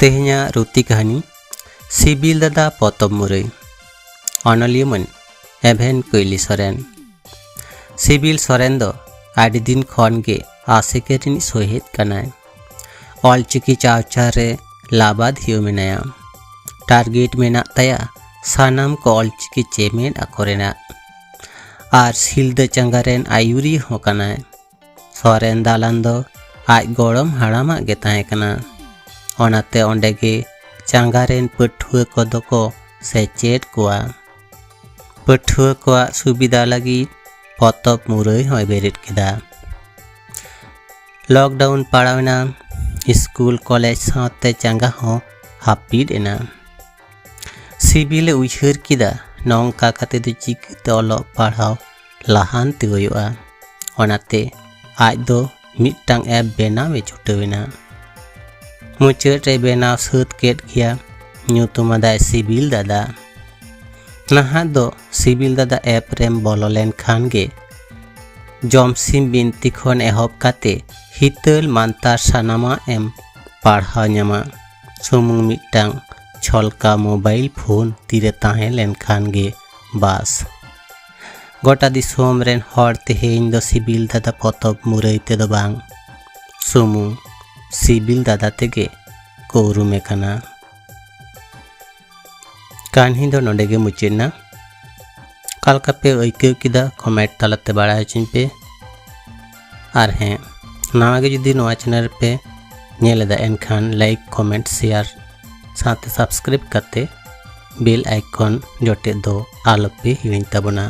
तेहenya रुति कहानी सिबिल दादा पतब मुरई अनलियमन एभेन कोइली सोरेन। सिबिल सोरेन दो आदि दिन खन गे आसेकेरिन सोहिद कनाय। ऑलचिकी चावचा रे लाबाद हियो मेनाया। टारगेट मेना तया सानाम को ऑलचिकी चेमेन अकोरेना आर सिलद चंगारेन आयुरी हो कनाय। सोरेन दालान दो आज गोड़म हाड़ामा गे ताहे कना। ओनाते ओंडेगे चांगारेन पठुआ कोदो को सेचेट कोआ। पठुआ कोआ सुविधा लगी पतब मुरई होय बेरेट केदा। लॉकडाउन पाड़ावना स्कूल कॉलेज साथे चांगा हो हापिड एना। सिबिले उइहर किदा नौका काते दो चिकते ओलो पढ़ाव लाहानते होयोआ। ओनाते आज दो मिदटांग ऐप बेनावे छुटवेना। मुचाद रे बेनाव सात केट गया ᱧᱩᱛᱩᱢᱟᱫᱟᱭ सिबिल दादा। नहा दो सिबिल दादा ऐप रेम बोलो लेन खान गे जमसिम बिनती खन एहब काते हितल मानतार सानामा एम पढ़ाव ᱧᱟᱢᱟ। सुमुंग मिदटांग छलका मोबाइल फोन तीरे ताहे लेन खान गे बास। गोटा दिसोम रेन हर तेहेñ दो सिबिल दादा पतब मुरई ते दो बांग सुमुंग सिबिल दादा तेगे को उरुमे कना। कहानी दो नोडेगे मुचेना। कालका पे अइकेव किदा कमेंट तालाते बाड़ा हचिन पे। आर हें नावागे जुदी नोआ चैनल पे नेलेदा एनखान लाइक कमेंट शेयर साथे सब्सक्राइब करते बेल आइकन जोटे दो आलोपे हिड़िñ ताबोना।